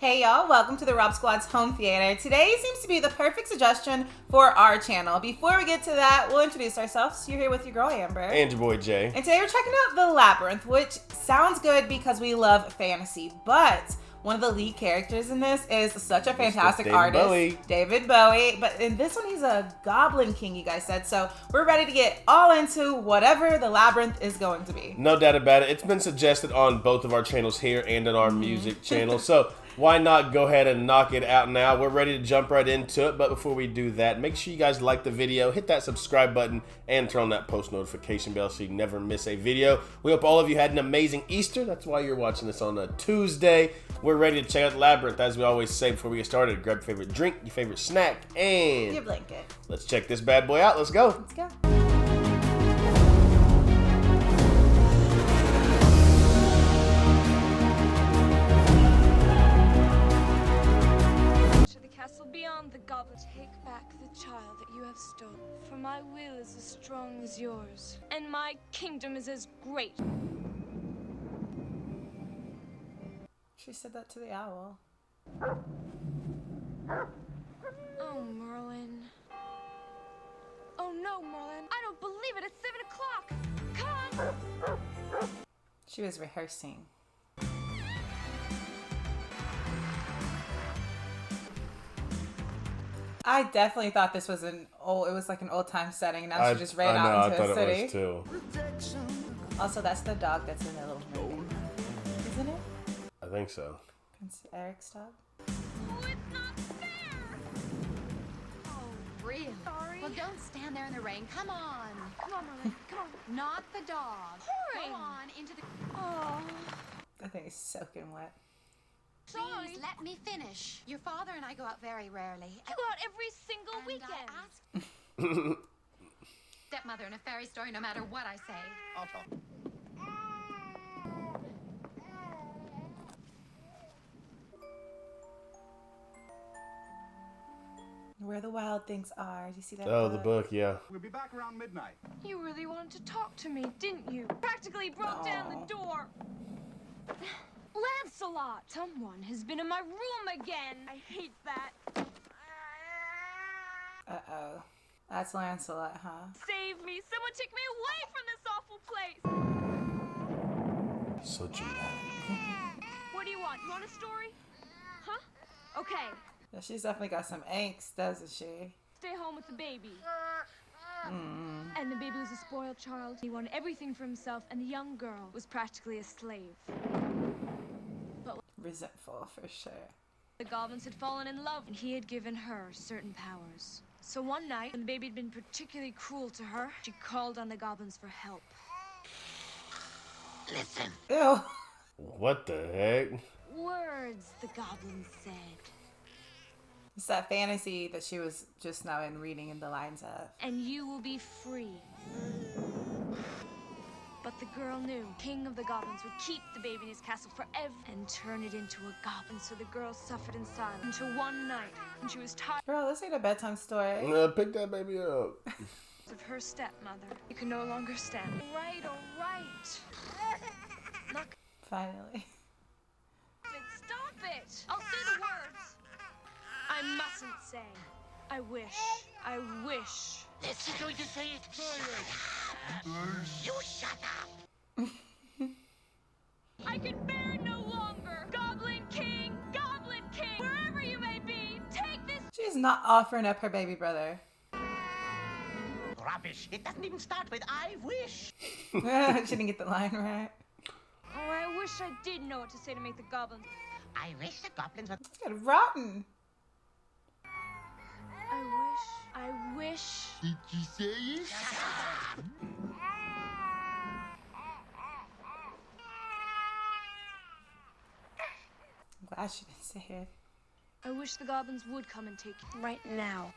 Hey y'all, welcome to the Rob Squad's home theater. Today seems to be the perfect suggestion for our channel. Before we get to that, we'll introduce ourselves. You're here with your girl Amber. And your boy Jay. And today we're checking out The Labyrinth, which sounds good because we love fantasy, but one of the lead characters in this is such a fantastic artist. David Bowie. But in this one, he's a goblin king, you guys said. So we're ready to get all into whatever The Labyrinth is going to be. No doubt about it. It's been suggested on both of our channels here and on our music channel. So why not go ahead and knock it out now? We're ready to jump right into it. But before we do that, make sure you guys like the video, hit that subscribe button, and turn on that post notification bell so you never miss a video. We hope all of you had an amazing Easter. That's why you're watching this on a Tuesday. We're ready to check out Labyrinth. As we always say before we get started, grab your favorite drink, your favorite snack, and your blanket. Let's check this bad boy out. Let's go. Let's go. Beyond the goblet, take back the child that you have stolen. For my will is as strong as yours, and my kingdom is as great. She said that to the owl. Oh, Merlin. Oh no, Merlin. I don't believe it. It's 7 o'clock. Come! She was rehearsing. I definitely thought this was it was like an old time setting. Now she just ran out into a city. I thought it was too. Also, that's the dog that's in the little movie. Isn't it? I think so. Prince Eric's dog? Oh, it's not fair! Oh, really? Sorry. Well, don't stand there in the rain. Come on. Come on, Merlin. Come on. Not the dog. Pouring. Go on into the... Oh. I think it's soaking wet. Sorry. Please, let me finish. Your father and I go out very rarely. I go out every single weekend. I asked stepmother in a fairy story no matter what I say. I'll talk. Where the wild things are. Do you see that? Oh, the book, yeah. We'll be back around midnight. You really wanted to talk to me, didn't you? Practically broke down the door. Lancelot! Someone has been in my room again. I hate that. Uh-oh. That's Lancelot, huh? Save me! Someone take me away from this awful place! So dramatic. What do you want? You want a story? Huh? Okay. Yeah, she's definitely got some angst, doesn't she? Stay home with the baby. And the baby was a spoiled child. He wanted everything for himself, and the young girl was practically a slave. Resentful, for sure. The goblins had fallen in love, and he had given her certain powers. So one night, when the baby had been particularly cruel to her, she called on the goblins for help. Listen. Ew. What the heck? Words, the goblins said. It's that fantasy that she was just now reading in the lines of. And you will be free. But the girl knew King of the Goblins would keep the baby in his castle forever and turn it into a goblin, so the girl suffered in silence until one night when she was tired Girl, this ain't a bedtime story. Pick that baby up. of her stepmother. You can no longer stand. All right. Not Finally. Stop it! I'll say the words. I mustn't say. I wish. She's going to say it. You shut up. I can bear no longer. Goblin King, wherever you may be, take this. She's not offering up her baby brother. Rubbish. It doesn't even start with I wish. She didn't get the line right. Oh, I wish I did know what to say to make the goblins. I wish the goblins were... It's kind of rotten. I wish. Did you say it? I'm glad she didn't say it. I wish the goblins would come and take you right now.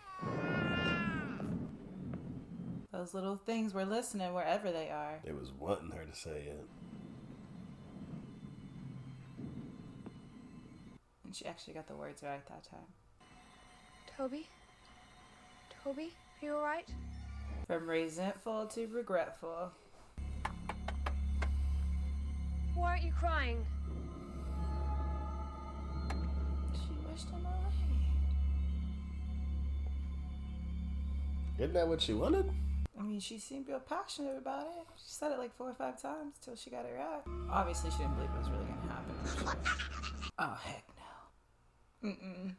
Those little things were listening wherever they are. They was wanting her to say it. And she actually got the words right that time. Toby, are you alright? From resentful to regretful. Why aren't you crying? Isn't that what she wanted? I mean, she seemed real passionate about it. She said it like 4 or 5 times till she got it right. Obviously, she didn't believe it was really gonna happen. Oh, heck no. Mm-mm.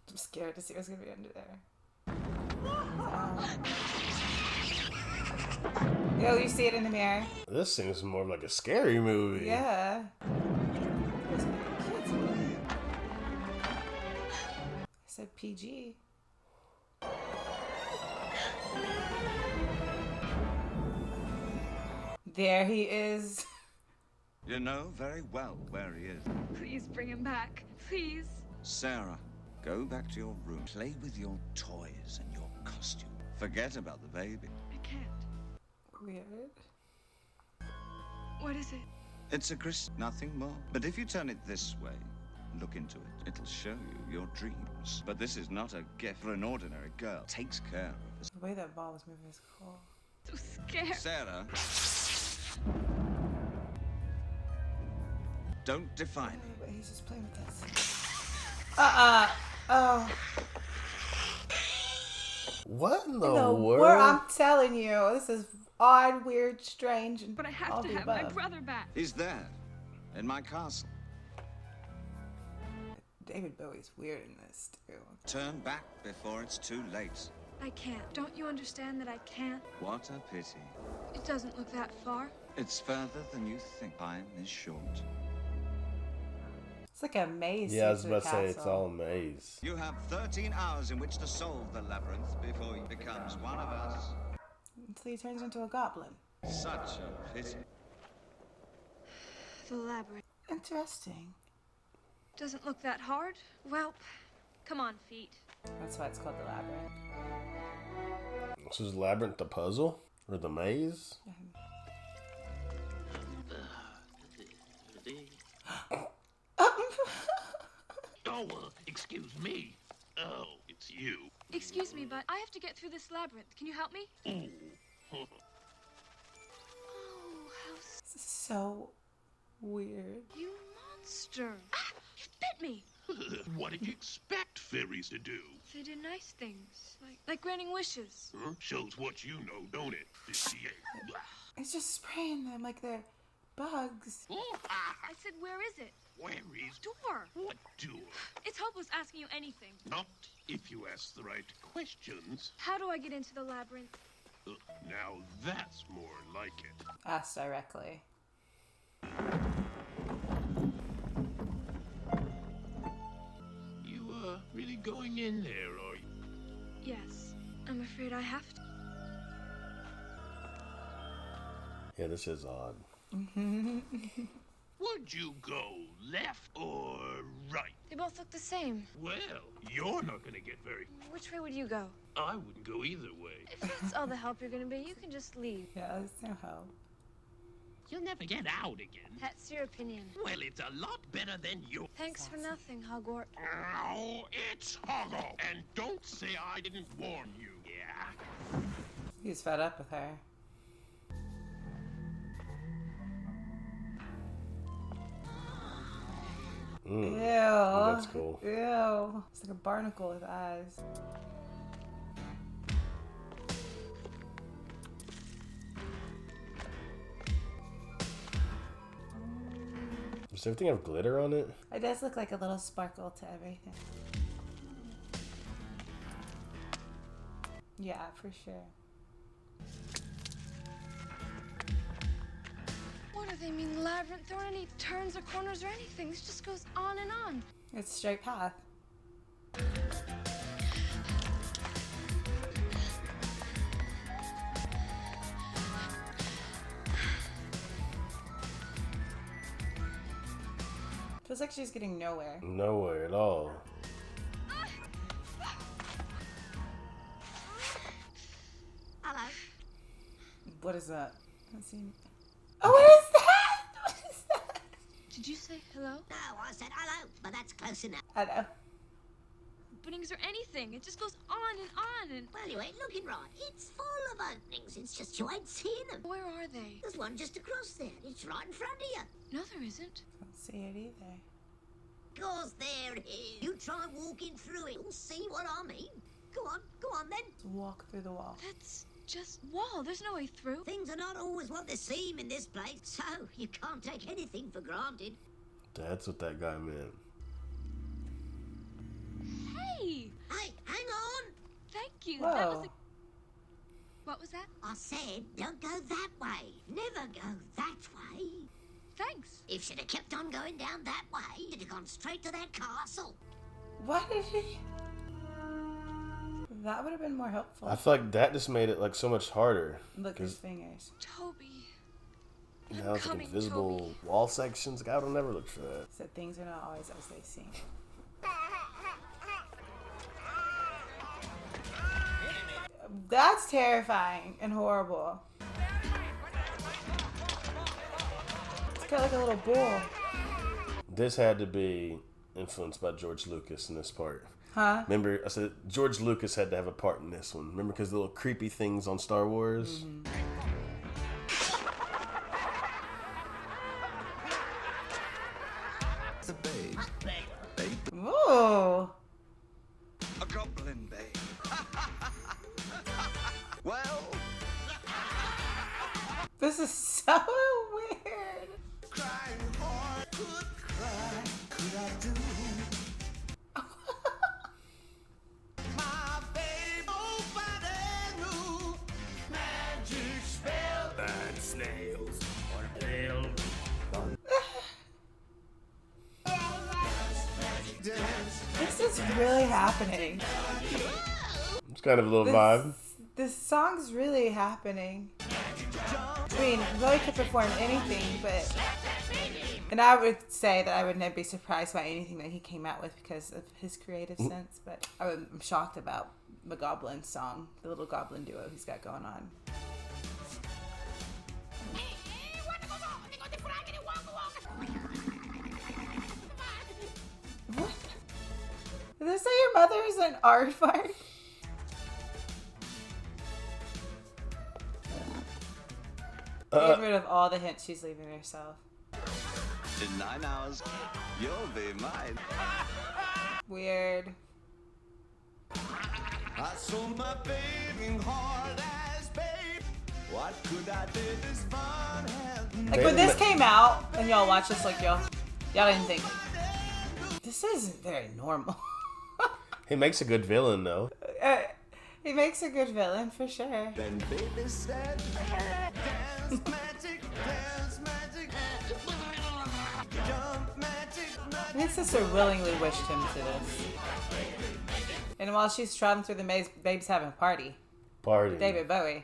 I'm scared to see what's gonna be under there. Yo, you see it in the mirror. This seems more like a scary movie. Yeah. This might be a kids movie. I said PG. There he is. You know very well where he is. Please bring him back. Please. Sarah, go back to your room. Play with your toys and your costume. Forget about the baby. I can't. Weird. What is it? It's a nothing more. But if you turn it this way, look into it, it'll show you your dreams. But this is not a gift for an ordinary girl. It takes care of this. The way that ball was moving is cool. So scared. Sarah. Don't define it. But he's just playing with this. Oh. What in the No, world? I'm telling you, this is odd, weird, strange, and But I have all to the have my above. brother back. He's there, in my castle. David Bowie's weird in this too. Turn back before it's too late. I can't. Don't you understand that I can't? What a pity. It doesn't look that far. It's further than you think. Time is short. It's like a maze. Yeah, I was through the about to say it's castle. all a maze. You have 13 hours in which to solve the labyrinth before he becomes one of us. Until he turns into a goblin. Such a pity. The labyrinth Interesting. doesn't look that hard. Well, come on, feet. That's why it's called the labyrinth. This is Labyrinth the puzzle? Or the maze? Oh, excuse me. Oh, it's you. Excuse me, but I have to get through this labyrinth. Can you help me? Oh, Oh, how This is so weird. you monster. Ah, it bit me. what did you expect fairies to do? They did nice things, like granting wishes. Huh? Shows what you know, don't it? It's just spraying them like they're bugs. I said, where is it? Where is Door. what door? It's hopeless asking you anything. Not if you ask the right questions. How do I get into the labyrinth? Now that's more like it. Ask directly. You really going in there, are you? Yes, I'm afraid I have to. Yeah, this is odd. Would you go left or right? They both look the same. Well, you're not gonna get very. Which way would you go? I wouldn't go either way. If that's all the help you're gonna be, you can just leave. Yeah, there's no help. You'll never get out again. That's your opinion. Well, it's a lot better than you. Thanks for nothing, Hogwarts. Oh, it's Hoggle. And don't say I didn't warn you. Yeah. He's fed up with her. Ew. That's cool. Ew. It's like a barnacle with eyes. Does everything have glitter on it? It does look like a little sparkle to everything. Yeah, for sure. What do they mean, labyrinth? There aren't any turns or corners or anything. This just goes on and on. It's a straight path. Feels like she's getting nowhere. Nowhere at all. Hello. What is that? Let's see. Oh, what is that? What is that? Did you say hello? No, I said hello, but that's close enough. I know. Openings or anything. It just goes on and on and... Well, you ain't looking right. It's full of openings. It's just you ain't seeing them. Where are they? There's one just across there. It's right in front of you. No, there isn't. Don't see it either. course there is. You try walking through it. You'll see what I mean. Go on then. Let's walk through the wall. That's just wall. There's no way through. Things are not always what they seem in this place, so you can't take anything for granted. That's what that guy meant. Hey! Hey, hang on! Thank you. Whoa. That was a... What was that? I said, don't go that way. Never go that way. Thanks. If she'd have kept on going down that way, she'd have gone straight to that castle. What did he? That would have been more helpful. I feel like that just made it like so much harder. Look at his 'cause fingers. Toby. now it's like coming, invisible Toby. wall sections. Like, I would never look for that. So things are not always as they seem. That's terrifying and horrible. It's got like a little bull. This had to be influenced by George Lucas in this part. Huh? Remember, I said George Lucas had to have a part in this one. Remember, because the little creepy things on Star Wars? Mm-hmm. The babe. Ooh. A goblin babe. Well, This is so weird. crying heart could cry. Could I do? My babe, nobody knew. Magic spell. Bad snails or pale. This is really happening. It's kind of a little vibe. This song's really happening. I mean, Zoe could perform anything, but... And I would say that I would never be surprised by anything that he came out with because of his creative sense, but I'm shocked about the Goblin song, the little Goblin duo he's got going on. What? Did they say your mother is an aardvark? Get rid of all the hints she's leaving herself. In 9 hours, you'll be mine. Weird. I sold my baby hard as babe. What could I do this fun has? Like when this came out and y'all watched this, like y'all didn't think this isn't very normal. He makes a good villain, though. He makes a good villain for sure. Then baby said, dance magic, dance magic, jump magic. His sister willingly wished him to this. And while she's trotting through the maze, Babe's having a party. Party. David Bowie.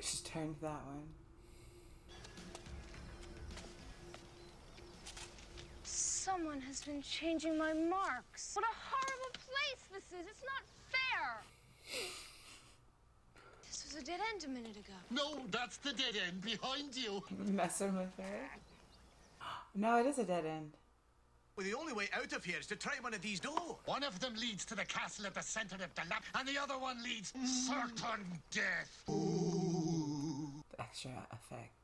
She's turned that one. Someone has been changing my marks. What a horrible place this is. It's not fair. This was a dead end a minute ago. No, that's the dead end behind you. Messing with her. No, it is a dead end. Well, the only way out of here is to try one of these doors. One of them leads to the castle at the center of the lap, and the other one leads certain death. The extra effect.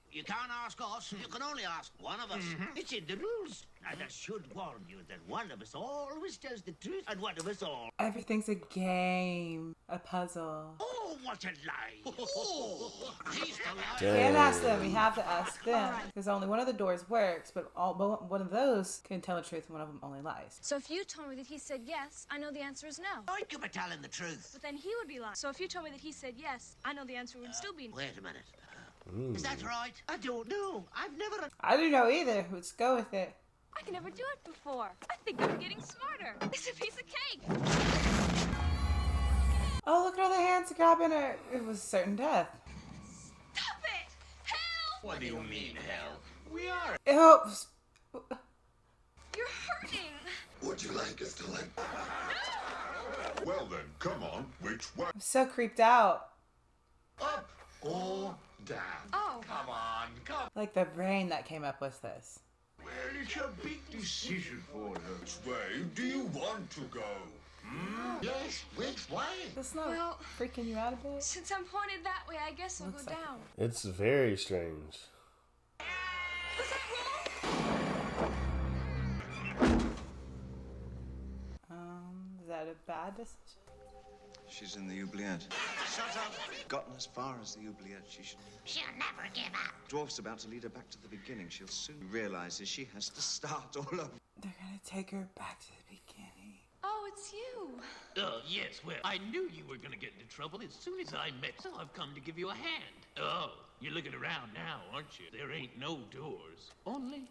You can't ask us. You can only ask one of us. It's in the rules. And I should warn you that one of us always tells the truth, and one of us all. Everything's a game. A puzzle. Oh, what a lie! Oh, he's the liar. Can't ask them. We have to ask them. Because only one of the doors works, but one of those can tell the truth and one of them only lies. So if you told me that he said yes, I know the answer is no. I could be telling the truth. But then he would be lying. So if you told me that he said yes, I know the answer would still be no. Wait a minute. Is that right? I don't know. I've never... I don't know either. Let's go with it. I can never do it before. I think I'm getting smarter. It's a piece of cake. Oh, look at all the hands grabbing her. It was certain death. Stop it! Help! What do you mean, hell? We are... Oops. You're hurting. Would you like us to let... Well then, come on, which way? I'm so creeped out. Up or down. Oh. Come on, come. Like the brain that came up with this. Well, it's a big decision for her. Which way do you want to go? Hmm? Yes, which way? This not Well, freaking you out a bit? since I'm pointed that way, I guess I'll go Looks like down. It's very strange. Was that wrong? Is that a bad decision? She's in the oubliette. Shut up! Gotten as far as the oubliette, She'll never give up. Dwarf's about to lead her back to the beginning. She'll soon realize that she has to start all over. They're gonna take her back to the beginning. Oh, it's you. Oh, yes, well, I knew you were gonna get into trouble as soon as I met, so I've come to give you a hand. Oh, you're looking around now, aren't you? There ain't no doors. Only...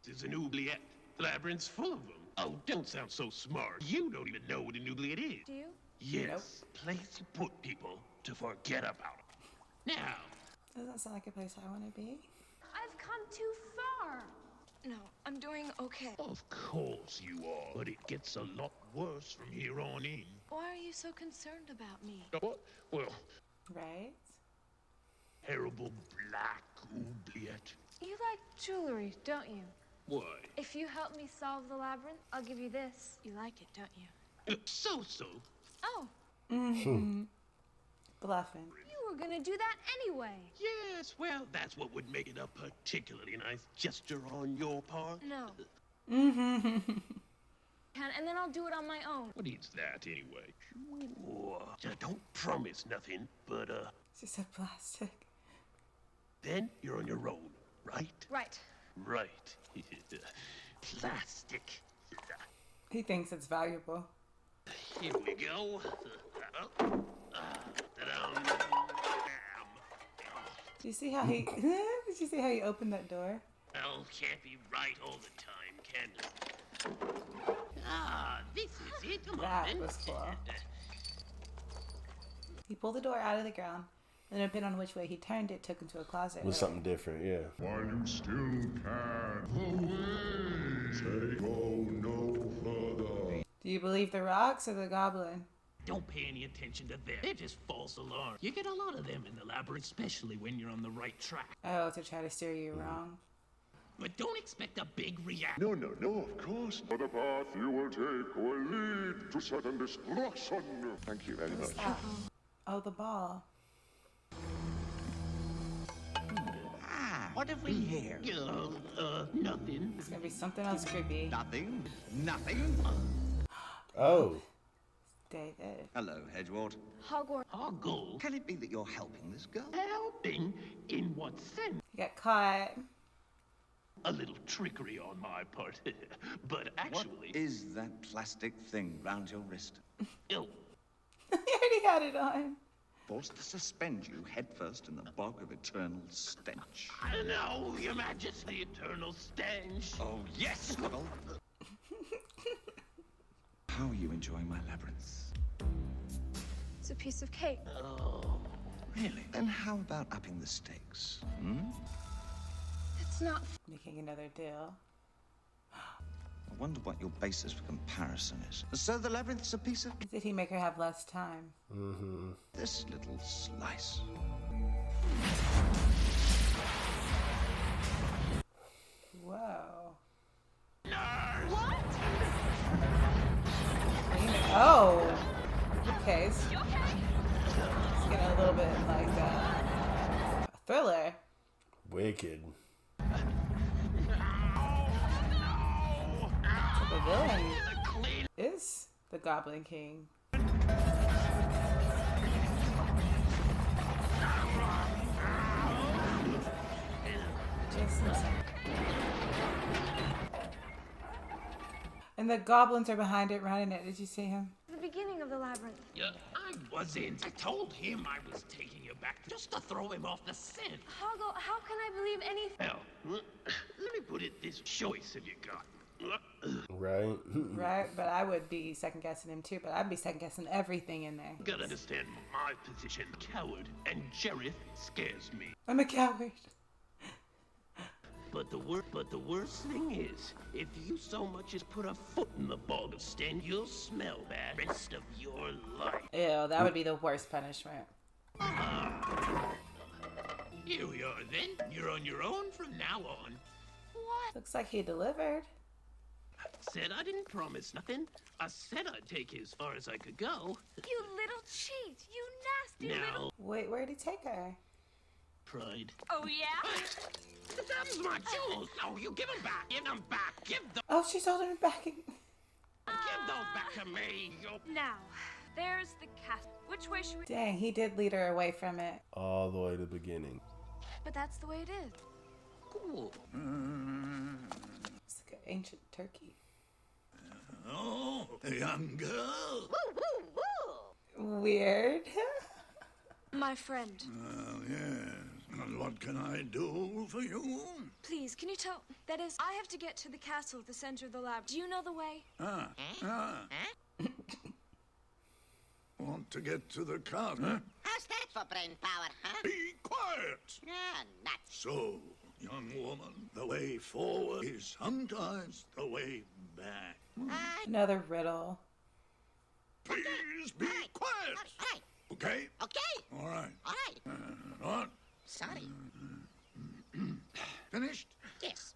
There's an oubliette. Labyrinth's full of them. Oh, don't sound so smart. You don't even know what an oubliette is. Do you? Yes, place you put people to forget about them. Now, Doesn't sound like a place I want to be. I've come too far. No, I'm doing okay. of course you are, but it gets a lot worse from here on in. Why are you so concerned about me? What? Well, Right? terrible black oubliette. You like jewelry, don't you? Why? If you help me solve the labyrinth, I'll give you this. You like it, don't you? So. Oh, Bluffing. you were gonna do that anyway. Yes, well, that's what would make it a particularly nice gesture on your part. No. And then I'll do it on my own. What is that, anyway? Sure. Don't promise nothing, but, She said plastic. then you're on your own, right? Right. Right. Plastic. He thinks it's valuable. Here we go. Do you see how he? Did you see how he opened that door? Well, can't be right all the time, can it? Ah, this is it. Come on, That then. was cool. He pulled the door out of the ground, and depending on which way he turned it, took him to a closet. It was something different, yeah. While you still can. Away. Say go no further. Do you believe the rocks or the goblin? Don't pay any attention to them. They're just false alarms. You get a lot of them in the labyrinth, especially when you're on the right track. Oh, to try to steer you wrong. But don't expect a big reaction. No, of course. For the path you will take will lead to sudden destruction. Thank you very much. Oh, the ball. What have we here? Nothing. It's gonna be something else creepy. Nothing. Oh. David. Hello, Hedgewort. Hogwarts. Hoggle. Can it be that you're helping this girl? Helping? In what sense? You got caught. A little trickery on my part. But What actually... is that plastic thing round your wrist? Oh, He already had it on. Forced to suspend you headfirst in the bog of eternal stench. I know, Your Majesty, eternal stench. Oh, yes, Hoggle. How are you enjoying my labyrinth? It's a piece of cake. Oh, Really? Then how about upping the stakes? It's not. Making another deal. I wonder what your basis for comparison is. So the labyrinth's a piece of Did he make her have less time? this little slice. Whoa. What? Oh. Okay. It's getting a little bit like a thriller. Wicked. So the villain is the Goblin King. Just listen. And the goblins are behind it, running it. Did you see him? The beginning of the labyrinth. yeah, I wasn't. I told him I was taking you back just to throw him off the scent. Hoggle, how can I believe anything? Hell, let me put it this choice have you got? Right? Right? But I would be second guessing him too, but I'd be second guessing everything in there. You gotta understand my position, coward, and Jareth scares me. I'm a coward. But the worst thing is, if you so much as put a foot in the bog of stench, you'll smell bad rest of your life. Ew, that would be the worst punishment. Ah, Here we are then. You're on your own from now on. What? Looks like he delivered. I said I didn't promise nothing. I said I'd take you as far as I could go. You little cheat. You nasty little... Wait, where'd he take her? Pride. Oh, yeah? Them's my jewels. Oh, you give them back. Give them back. Give them. Oh, she's holding him back. Give those back to me. Now, there's the castle. Which way should we... Dang, he did lead her away from it. All the way to the beginning. But that's the way it is. Cool. It's like an ancient turkey. Oh, a young girl. Weird. My friend. Yes. And what can I do for you? Please, can you tell... That is, I have to get to the castle at the center of the lab. Do you know the way? Want to get to the car, huh? How's that for brain power, huh? Be quiet. Nuts. So, young woman, the way forward is sometimes the way back. Another riddle. Please be quiet. All right. Okay? Okay. All right. All right. What? Sorry. Finished? Yes.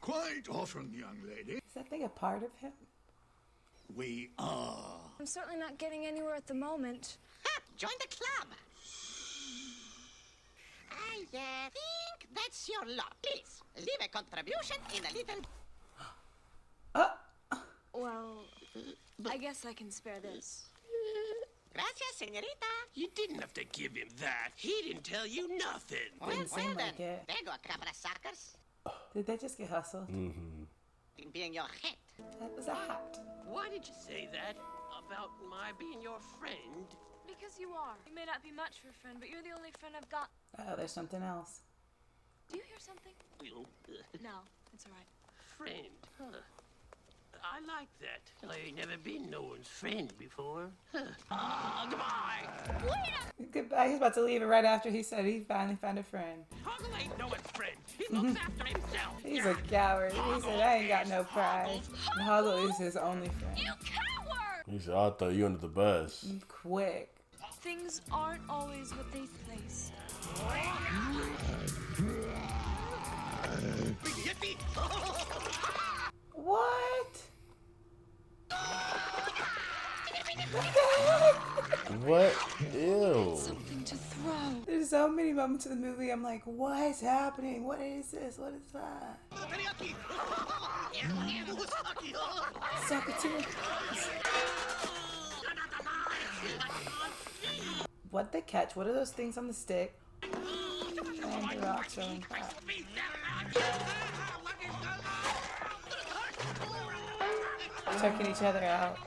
Quite often, young lady, Is that thing a part of him? we are. I'm certainly not getting anywhere at the moment. Ha! Join the club. I think that's your lot. Please, leave a contribution in a little... Well, I guess I can spare this. Gracias, señorita. You didn't have to give him that. He didn't tell you nothing. Didn't seem like then. it. There go a couple of suckers. Did they just get hustled? Mm-hmm. In being your hat. That was a hat. Why did you say that about my being your friend? Because you are. You may not be much for a friend, but you're the only friend I've got. Oh, there's something else. Do you hear something? Well, No, it's all right. friend, huh? I like that. I ain't never been no one's friend before. Huh. Goodbye. Goodbye. He's about to leave, and right after he said he finally found a friend. Hoggle ain't no one's friend. He looks after himself. He's a coward. He said, I ain't got no pride. And Hoggle is his only friend. You coward! He said, I'll throw you under the bus. Quick. Things aren't always what they place. What? What? Ew. Something to throw. There's so many moments in the movie I'm like, what is happening? What is this? What is that? Sakatuma. What'd they catch? What are those things on the stick? And the rock showing crap. Checking each other out.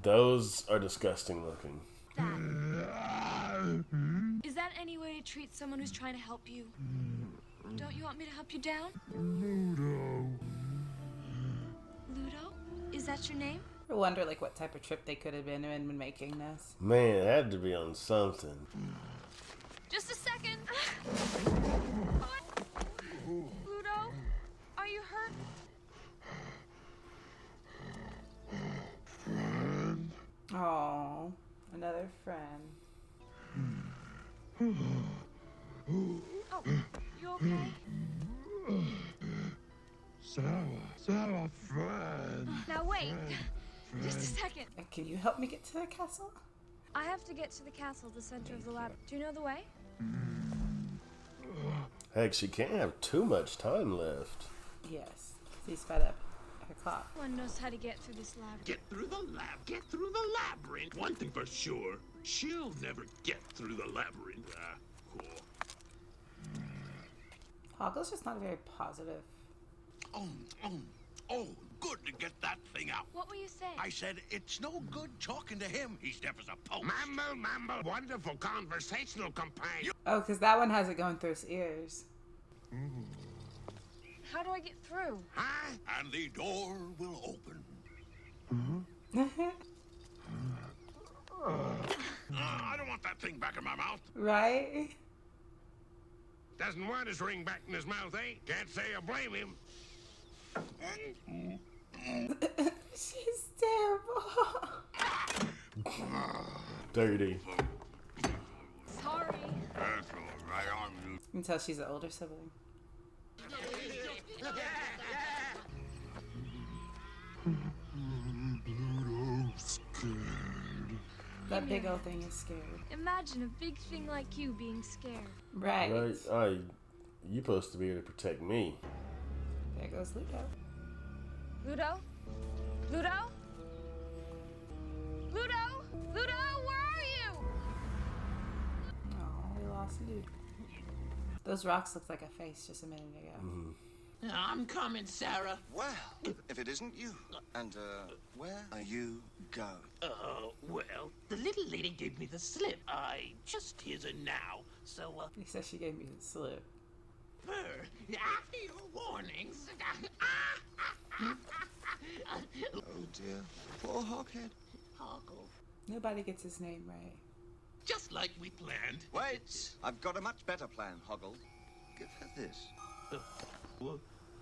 Those are disgusting looking. Is that any way to treat someone who's trying to help you? Don't you want me to help you down? Ludo? Is that your name? I wonder like what type of trip they could have been in when making this. Man, it had to be on something. Just a second. Ludo? Are you hurt? Oh, another friend. Oh, you okay? Sarah, friend. Now wait. Just a second. Can you help me get to the castle? I have to get to the castle at the center of the lab. Do you know the way? Heck, she can't have too much time left. Yes. He's sped up her clock. No one knows how to get through this lab. Get through the lab. Get through the labyrinth. One thing for sure, she'll never get through the labyrinth. Cool. Hoggle's just not very positive. Oh, good to get that thing out. What were you saying? I said it's no good talking to him. He's deaf as a post. Mamble, wonderful conversational companion. Oh, because that one has it going through his ears. How do I get through? Huh? And the door will open. I don't want that thing back in my mouth. Right? Doesn't want his ring back in his mouth, eh? Can't say I blame him. She's terrible. Dirty. You can tell she's an older sibling. That big old thing is scared. Imagine a big thing like you being scared. Right. You're supposed to be here to protect me. There goes Ludo. Ludo? Ludo? Ludo? Ludo, where are you? Oh, we lost Ludo. Those rocks looked like a face just a minute ago. I'm coming, Sarah. Well, if it isn't you. And, where are you going? Well, the little lady gave me the slip. I just hears her now, so, He said she gave me the slip. After your warnings... Oh, dear. Poor Hoghead. Hoggle. Nobody gets his name right. Just like we planned. Wait! I've got a much better plan, Hoggle. Give her this.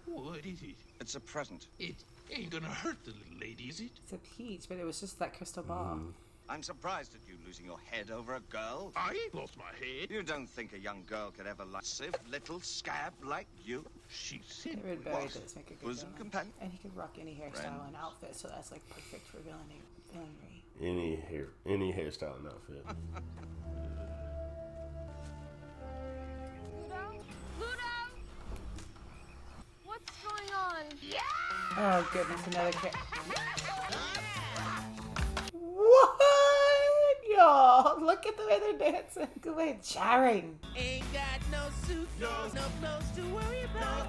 What is it? It's a present. It ain't gonna hurt the little lady, is it? It's a peach, but it was just that crystal ball. I'm surprised at you losing your head over a girl. I ain't lost my head. You don't think a young girl could ever like a little scab like you? She said David Bowie does make a good bosom villain. companion. And he could rock any hairstyle and outfit, so that's like perfect for villainy. Any hairstyle and outfit. Ludo? Ludo? What's going on? Oh goodness, another What? Y'all, look at the way they're dancing. Good way, jarring. Ain't got no suit, no clothes to worry about.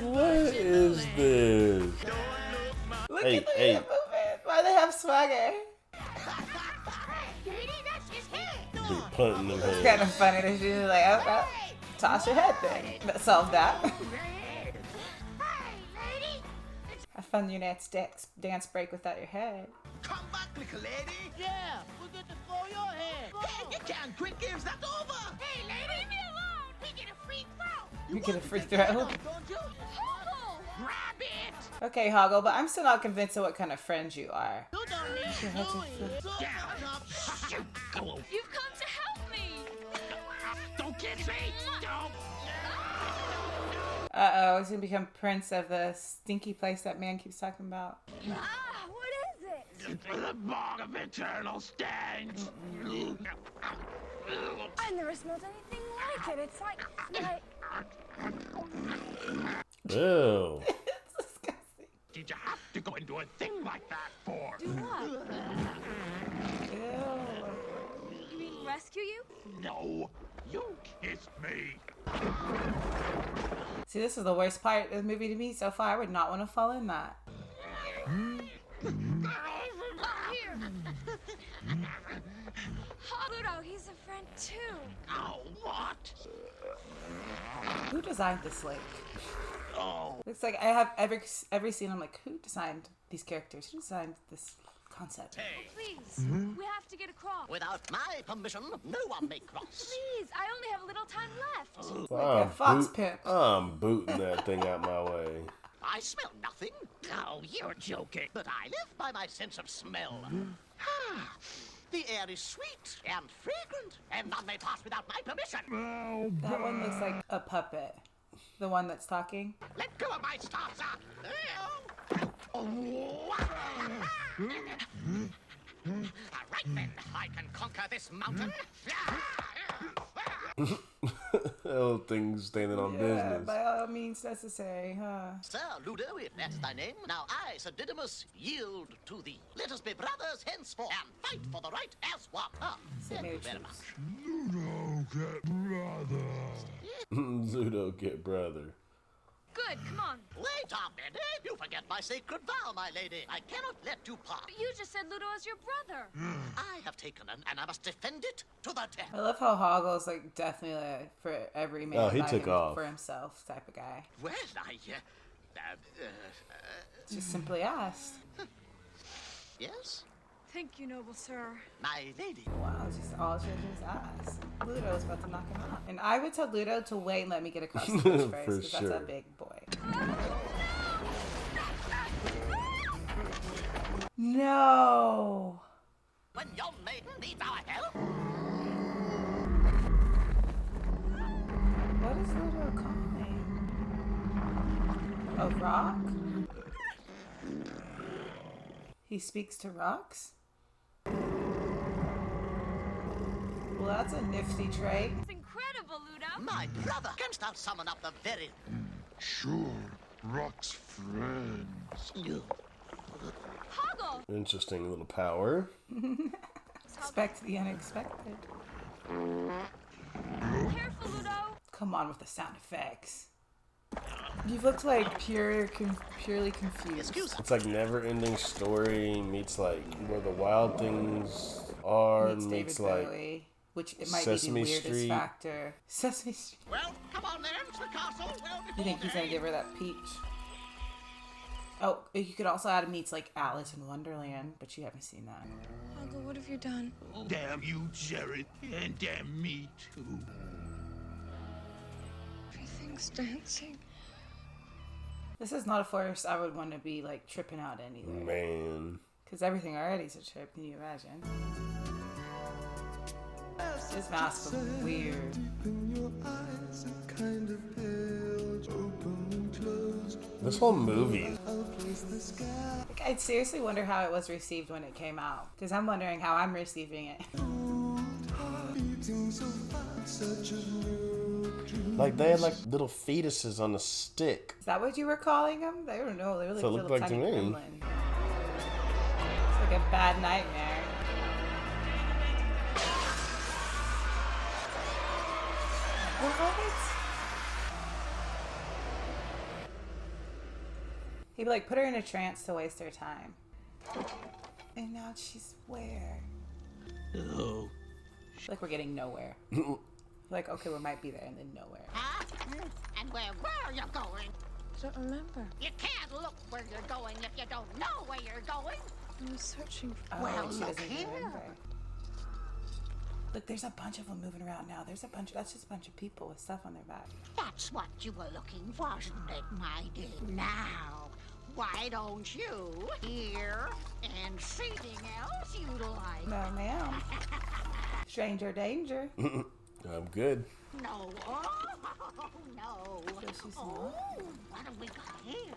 What is this? Look at the way they're moving. Why they have swagger? Be punting them It's heads. kind of funny that she's like, oh, toss your head thing. That solved that. Have fun your dance break without your head. Come back, little lady. Yeah, we're good to throw your head. Hey, you can't quit games. That's over. Hey, lady, leave me alone. We get a free throw. You get a free throw. Don't you? Hoggle, grab it. Okay, Hoggle, but I'm still not convinced of what kind of friend you are. You don't need to do it. So You've come to help me. Don't kiss me! Don't! Uh-oh, he's gonna become prince of the stinky place that man keeps talking about. Ah, what is it? The bog of eternal stench! I never smelled anything like it. It's like... Ew. It's disgusting. Did you have to go into a thing like that for? Do what? Ew. You mean rescue you? No, you kissed me. See, this is the worst part of the movie to me so far. I would not want to fall in that. Here. Ludo, he's a friend too. Oh, what? Who designed this lake? Oh. Looks like I have every scene. I'm like, who designed these characters? Who designed this concept? Please, we have to get across. Without my permission, no one may cross. Please, I only have a little time left. Like a fox pimp. I'm booting that thing out my way. I smell nothing. Oh, you're joking. But I live by my sense of smell. The air is sweet and fragrant, and none may pass without my permission. That one looks like a puppet. The one that's talking. Let go of my starter. Right then, I can conquer this mountain. Little thing's standing on business. By all means necessary, huh? Sir Ludo, if that's thy name, now I, Sir Didymus, yield to thee. Let us be brothers henceforth and fight for the right as one. Thank you very much. Ludo, get brother. Ludo, get brother. Good, come on. Wait a minute. You forget my sacred vow, my lady. I cannot let you part. But you just said Ludo is your brother. I have taken an, and I must defend it to the death. I love how Hoggle's like definitely like, for every man. Oh, he by took him off. For himself type of guy. Well, Just simply asked. yes? Thank you, noble sir. My lady. Wow, just all she just asked. Ludo was about to knock him out. And I would tell Ludo to wait and let me get across the bridge first, For because sure. that's a big boy. No! When your maiden needs our help. rock? He speaks to rocks? Well, that's a nifty trait. It's incredible, Ludo. My brother, canst thou summon up the very... Sure, Rock's friends. Hoggle! Interesting little power. Expect the unexpected. Careful, Ludo. Come on with the sound effects. You've looked like purely confused. It's like never-ending story meets like where the wild things are meets David like Bowie, which it might Sesame be the weirdest Street. factor. Sesame Street. Well, come on then, to the castle. Well, You think he's gonna give her that peach? Oh, you could also add meets like Alice in Wonderland, but you haven't seen that. Hoggle, what have you done? Damn you, Jareth, and damn me too. Everything's dancing. This is not a forest I would want to be like tripping out in either. Man. Because everything already is a trip, can you imagine? This mask was weird. This whole movie. Like, I seriously wonder how it was received when it came out. Because I'm wondering how I'm receiving it. Like they had like little fetuses on a stick. Is that what you were calling them? I don't know. They were like So it little looked like tiny to me. gremlins. It's like a bad nightmare. What? He'd like put her in a trance to waste her time. And now she's where? Oh. Like we're getting nowhere. Like, okay, we might be there and then nowhere. Huh? And where are you going? I don't remember. You can't look where you're going if you don't know where you're going. I was searching for... Oh, Well, she look doesn't here. remember. Look, there's a bunch of them moving around now. There's a bunch. That's just a bunch of people with stuff on their back. That's what you were looking for, wasn't it, my dear? Now, why don't you hear and see anything else you like? No, ma'am. Stranger danger. I'm good. No. Oh, no. So she's Oh, not? what have we got here?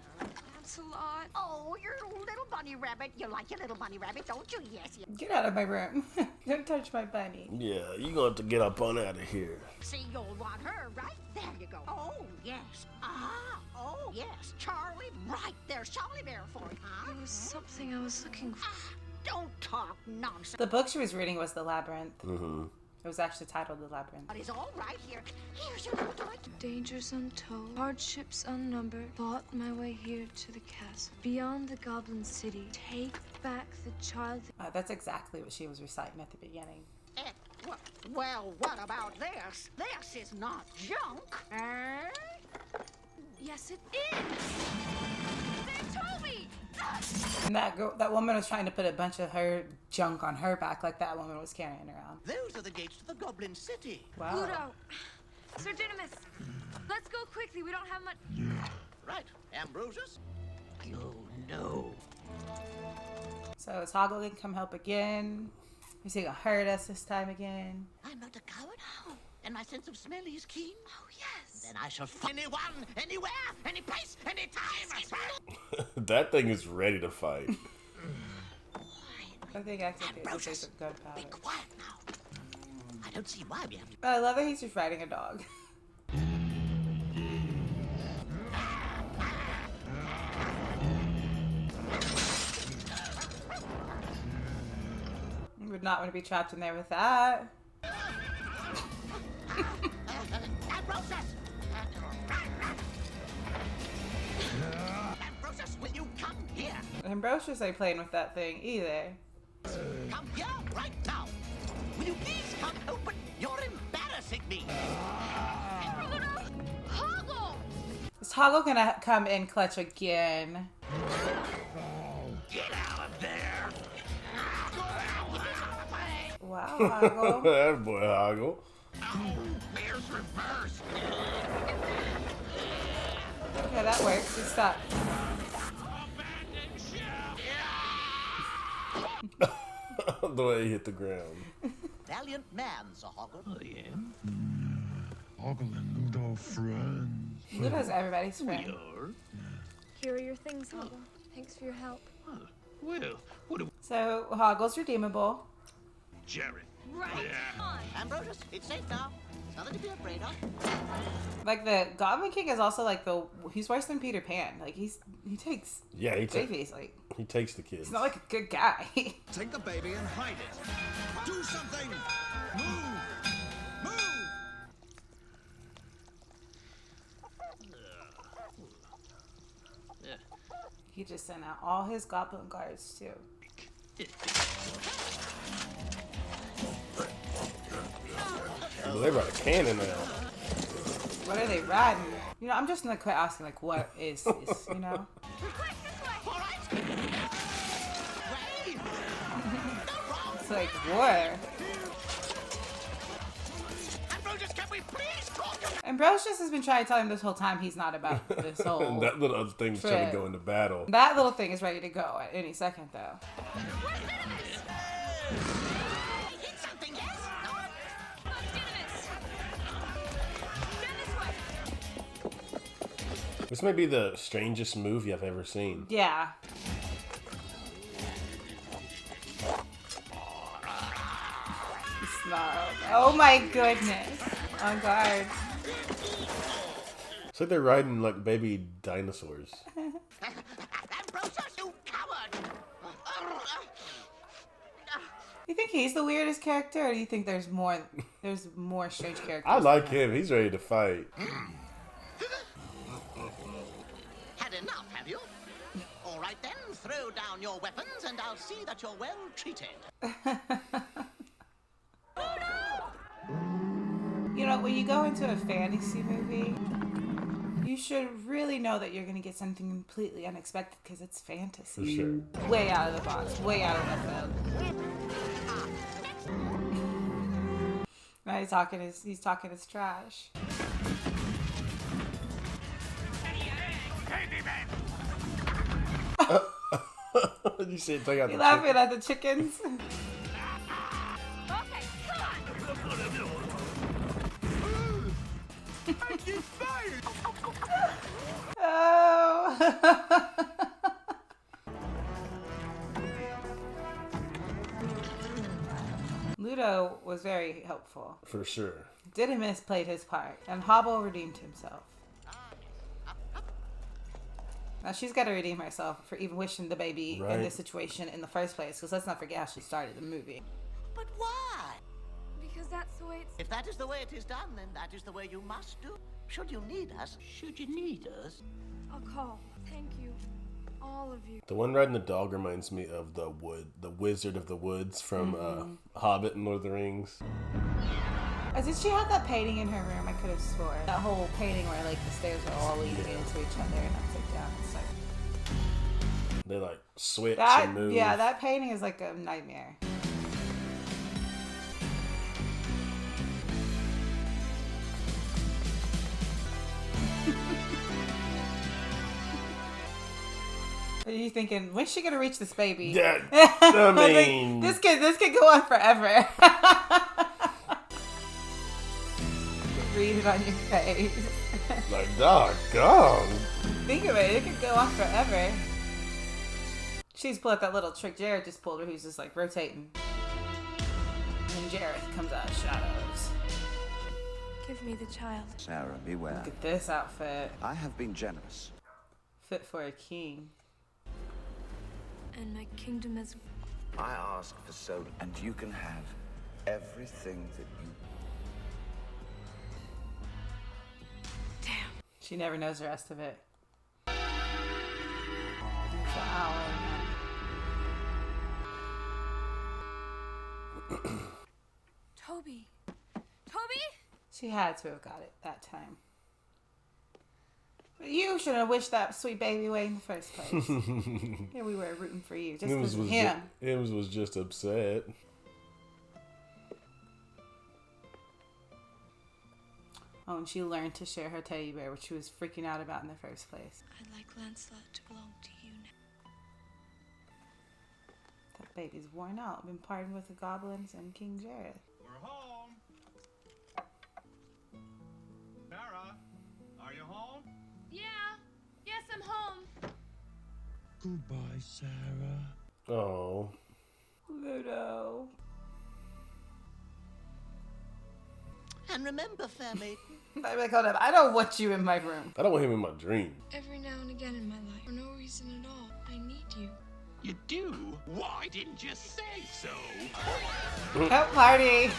That's a lot. Oh, your little bunny rabbit. You like your little bunny rabbit, don't you? Yes, you. Get out of my room. Don't touch my bunny. Yeah, you gonna have to get up on out of here. See, you'll want her, right? There you go. Oh, yes. Oh, yes. Charlie, right. There's Charlie Bear for you, huh? There was something I was looking for. Don't talk nonsense. The book she was reading was The Labyrinth. Mm-hmm. It was actually titled The Labyrinth. But it's all right here. Here's your little toy. Dangers untold, hardships unnumbered, fought my way here to the castle. Beyond the goblin city, take back the child. That's exactly what she was reciting at the beginning. Well, what about this? This is not junk, eh? Yes, it is. They told me. And that woman was trying to put a bunch of her junk on her back, like that woman was carrying around. Those are the gates to the goblin city. Wow. Ludo. Sir Didymus. Let's go quickly. We don't have much. Right, Ambrosius? Oh, no. So is Hoggle gonna come help again? Is he gonna hurt us this time again? I'm not a coward, and my sense of smell is keen. Oh, yes. Then I shall find anyone, anywhere, any place, any time. That thing is ready to fight. I think actually it's a good powder. Be quiet now. I don't see why we have to. I love that he's just riding a dog. You would not want to be trapped in there with that. Ambrosius! Ambrosius, will you come here? Ambrosius ain't playing with that thing either. Come here right now. Will you please come open? You're embarrassing me. Hoggle! Is Hoggle gonna come in clutch again? Get out of there. Wow, Hoggle. That boy Hoggle. Oh, there's reverse. Yeah, that works. He stopped. The way he hit the ground. Valiant man, Sir Hoggle. Oh, yeah? Hoggle and Ludo friends. Ludo's everybody's friend. We are. Here are your things, Hoggle. Thanks for your help. Well, what do So Hoggle's redeemable. Jareth. Right. Yeah. Ambrosius, it's safe now. There's nothing to be afraid of. Like the Goblin King is also like he's worse than Peter Pan. Like he takes babies. Like he takes the kids. He's not like a good guy. Take the baby and hide it. Do something. Move. He just sent out all his goblin guards too. Well, they ride a cannon now. What are they riding? You know, I'm just gonna quit asking like, what is this? You know. It's like war. Ambrosius has been trying to tell him this whole time he's not about this whole. And that little other thing's trying to go into battle. That little thing is ready to go at any second, though. This may be the strangest movie I've ever seen. Yeah. Snarled. Oh my goodness. On guard. It's like they're riding like baby dinosaurs. Ambrosius, you coward! You think he's the weirdest character, or do you think there's more strange characters? I like him. He's ready to fight. Had enough, have you? All right then, throw down your weapons and I'll see that you're well treated. You know, when you go into a fantasy movie, you should really know that you're going to get something completely unexpected because it's fantasy. For sure. Way out of the box. Way out of left field. Now he's talking his trash. You see it take out You the laughing chicken. at the chickens? Oh. Ludo was very helpful. For sure. Didymus played his part, and Hoggle redeemed himself. Now she's got to redeem herself for even wishing the baby in this situation in the first place, because let's not forget how she started the movie. But why? Because that's the way it's... If that is the way it is done, then that is the way you must do. Should you need us? I'll call. Thank you. All of you. The one riding the dog reminds me of the Wizard of the Woods from Hobbit and Lord of the Rings. Did she have that painting in her room? I could have swore. That whole painting where like the stairs are all leading into each other and upside down. It's like they like switch that, and move. Yeah, that painting is like a nightmare. Are you thinking, when's she gonna reach this baby? Yeah, I mean, like, this could go on forever. Read it on your face. Like, doggone. Think of it could go on forever. She's pulled out that little trick Jareth just pulled her, who's just like rotating. And Jareth comes out of shadows. Give me the child. Sarah, beware. Look at this outfit. I have been generous. Fit for a king. And my kingdom is... I ask for so, and you can have everything that you... Damn. She never knows the rest of it. It's an hour. Toby. Toby? She had to have got it that time. But you should have wished that sweet baby away in the first place. Here we were rooting for you, just because of him. Hims was just upset. Oh, and she learned to share her teddy bear, which she was freaking out about in the first place. I'd like Lancelot to belong to you now. That baby's worn out. Been partying with the goblins and King Jareth. We're home. Sarah, are you home? Yeah. Yes, I'm home. Goodbye, Sarah. Oh. Ludo. And remember, fair maiden. I'd be like, hold up, I don't want you in my room. I don't want him in my dream. Every now and again in my life, for no reason at all, I need you. You do? Why didn't you say so? Oh, party.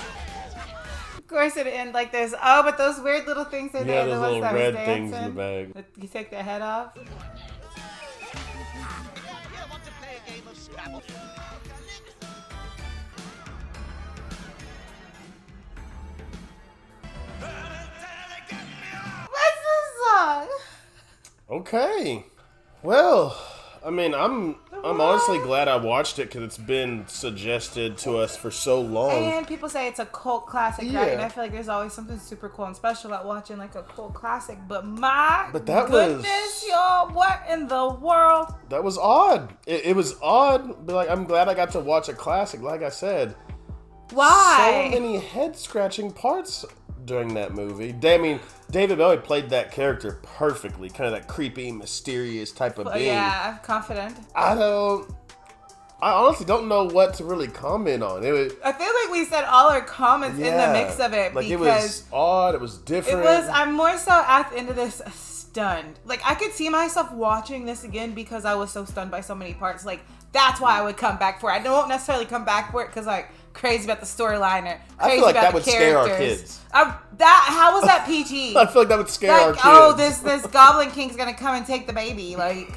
Of course it ended like this. Oh, but those weird little things in there. Yeah, those the ones little that was red things in the dancing. bag. You take their head off. You want to play a game of Scrabble? What's this song? Okay. Well, I mean, I'm honestly glad I watched it because it's been suggested to us for so long. And people say it's a cult classic, Yeah. right? And I feel like there's always something super cool and special about watching like a cult classic. But my that goodness, y'all, what in the world? That was odd. It was odd, but like I'm glad I got to watch a classic. Like I said, Why? so many head scratching parts during that movie. I mean, David Bowie played that character perfectly, kind of that creepy, mysterious type of being. Yeah, I'm confident. I honestly don't know what to really comment on. It was. I feel like we said all our comments in the mix of it like because it was odd. It was different. I'm more so at the end of this stunned. Like I could see myself watching this again because I was so stunned by so many parts. Like that's why I would come back for it. I won't necessarily come back for it because like crazy about the storyline or crazy I feel like about that the would scare our characters. kids. How was that PG? I feel like that would scare our kids. Oh, this Goblin King's gonna come and take the baby, like.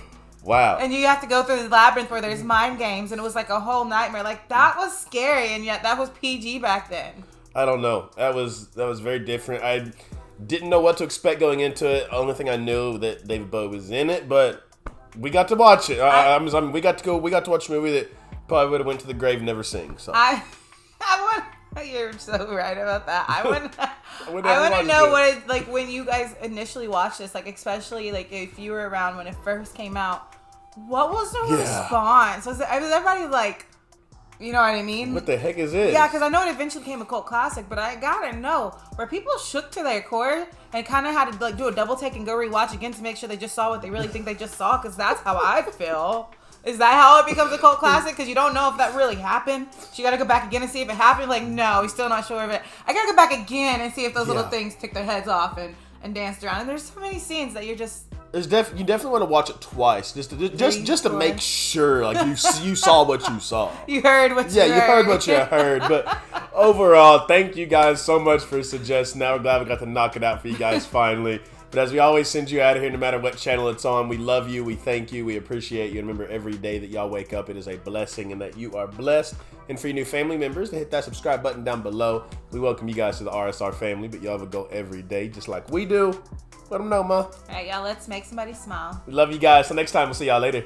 Wow. And you have to go through the labyrinth where there's mind games, and it was like a whole nightmare. Like that was scary, and yet that was PG back then. I don't know. That was very different. I didn't know what to expect going into it. Only thing I knew that David Bowie was in it, but we got to watch it. We got to watch a movie that probably would have went to the grave never seeing. So you're so right about that. I want to watched know it. what it like when you guys initially watched this, like especially like if you were around when it first came out. What was the response? Was everybody like, you know what I mean? What the heck is this? Yeah, because I know it eventually became a cult classic, but I gotta know, were people shook to their core and kind of had to like do a double take and go rewatch again to make sure they just saw what they really think they just saw? Because that's how I feel. Is that how it becomes a cult classic? Because you don't know if that really happened. So you gotta go back again and see if it happened. Like, no, we're still not sure of it. I gotta go back again and see if those little things took their heads off and danced around. And there's so many scenes that you're just. You definitely want to watch it twice, just to make sure, like you saw what you saw. You heard what you heard. Yeah, you heard what you heard. But overall, thank you guys so much for suggesting. Now we're glad we got to knock it out for you guys finally. But as we always send you out of here, no matter what channel it's on, we love you, we thank you, we appreciate you. And remember, every day that y'all wake up, it is a blessing and that you are blessed. And for your new family members, to hit that subscribe button down below. We welcome you guys to the RSR family, but y'all have a go every day, just like we do. Let them know, Ma. All right, y'all, let's make somebody smile. We love you guys. So next time, we'll see y'all later.